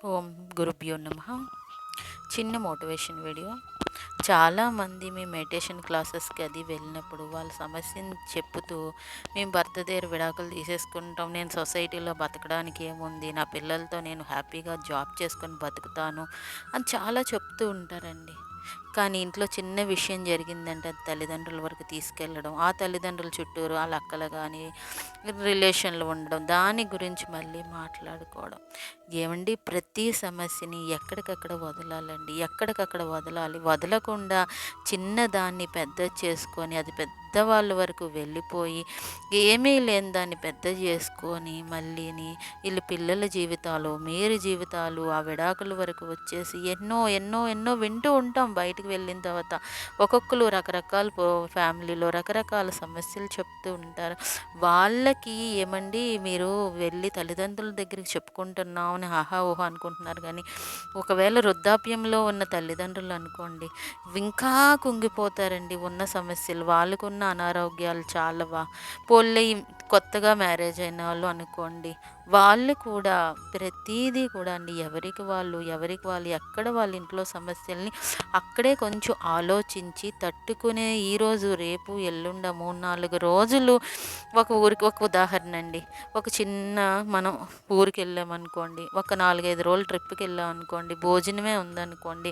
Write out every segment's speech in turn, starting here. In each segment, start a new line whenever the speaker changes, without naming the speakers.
ఓం గురుభ్యో నమః. చిన్న మోటివేషన్ వీడియో. చాలామంది మేము మెడిటేషన్ క్లాసెస్కి అది వెళ్ళినప్పుడు వాళ్ళ సమస్యని చెప్పుతూ మేము భర్త దగ్గర విడాకులు తీసేసుకుంటాం, నేను సొసైటీలో బతకడానికి ఏముంది, నా పిల్లలతో నేను హ్యాపీగా జాబ్ చేసుకొని బతుకుతాను అని చాలా చెప్తూ ఉంటారండి. కానీ ఇంట్లో చిన్న విషయం జరిగిందంటే అది తల్లిదండ్రుల వరకు తీసుకెళ్ళడం, ఆ తల్లిదండ్రుల చుట్టూరు వాళ్ళ అక్కలు కానీ రిలేషన్లు ఉండడం, దాని గురించి మళ్ళీ మాట్లాడుకోవడం. ఏమండి, ప్రతి సమస్యని ఎక్కడికక్కడ వదలాలండి, ఎక్కడికక్కడ వదలాలి. వదలకుండా చిన్నదాన్ని పెద్ద చేసుకొని అది పెద్దవాళ్ళ వరకు వెళ్ళిపోయి ఏమీ లేని దాన్ని పెద్ద చేసుకొని మళ్ళీని వీళ్ళు పిల్లల జీవితాలు, మీరు జీవితాలు, ఆ విడాకుల వరకు వచ్చేసి ఎన్నో ఎన్నో ఎన్నో వింటూ ఉంటాం. బయటికి వెళ్ళిన తర్వాత ఒక్కొక్కరు రకరకాల ఫ్యామిలీలో రకరకాల సమస్యలు చెప్తూ ఉంటారు. వాళ్ళకి ఏమండి, మీరు వెళ్ళి తల్లిదండ్రుల దగ్గరికి చెప్పుకుంటున్నాం అని ఆహా ఊహా అనుకుంటున్నారు. కానీ ఒకవేళ వృద్ధాప్యంలో ఉన్న తల్లిదండ్రులు అనుకోండి, ఇంకా కుంగిపోతారండి. ఉన్న సమస్యలు, వాళ్ళకున్న అనారోగ్యాలు చాలవా? పోన్లే కొత్తగా మ్యారేజ్ అయిన వాళ్ళు అనుకోండి, వాళ్ళు కూడా ప్రతీదీ కూడా అండి ఎవరికి వాళ్ళు ఎక్కడ వాళ్ళ ఇంట్లో సమస్యల్ని అక్కడే కొంచెం ఆలోచించి తట్టుకునే ఈరోజు రేపు ఎల్లుండ 3-4 రోజులు ఒక ఊరికి ఒక ఉదాహరణ అండి. ఒక చిన్న మనం ఊరికి వెళ్ళామనుకోండి, ఒక 4-5 రోజులు ట్రిప్కి వెళ్ళామనుకోండి, భోజనమే ఉందనుకోండి,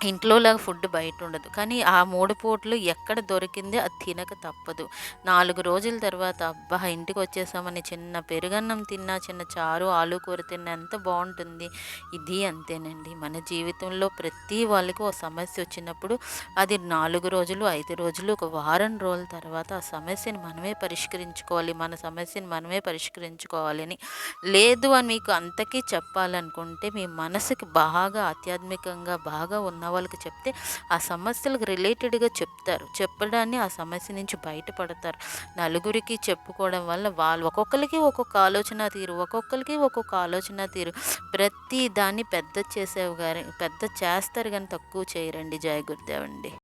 ఇంట్లోలాగా ఫుడ్ బయట ఉండదు. కానీ ఆ 3 పూటలు ఎక్కడ దొరికిందే అది తినక తప్పదు. 4 రోజుల తర్వాత అబ్బా ఇంటికి వచ్చేసామని చిన్న పెరుగన్నం తిన్నా, చిన్న చారు ఆలు కూర తిన్నా ఎంత బాగుంటుంది. ఇది అంతేనండి, మన జీవితంలో ప్రతి వాళ్ళకి ఒక సమస్య వచ్చినప్పుడు అది 4 రోజులు, 5 రోజులు, ఒక వారం రోజుల తర్వాత ఆ సమస్యని మనమే పరిష్కరించుకోవాలి. మన సమస్యని మనమే పరిష్కరించుకోవాలి అని లేదు అని మీకు అంతకీ చెప్పాలనుకుంటే, మీ మనసుకి బాగా ఆధ్యాత్మికంగా బాగా ఉన్న వాళ్ళకి చెప్తే ఆ సమస్యలకు రిలేటెడ్గా చెప్తారు. చెప్పడాన్ని ఆ సమస్య నుంచి బయటపడతారు. నలుగురికి చెప్పుకోవడం వల్ల వాళ్ళు ఒక్కొక్కరికి ఒక్కొక్క ఆలోచన తీరు, ఒక్కొక్కరికి ఒక్కొక్క ఆలోచన తీరు. ప్రతి దాన్ని పెద్ద చేస్తారు కానీ తక్కువ చేయరండి. జయ గురుదేవ్ అండి.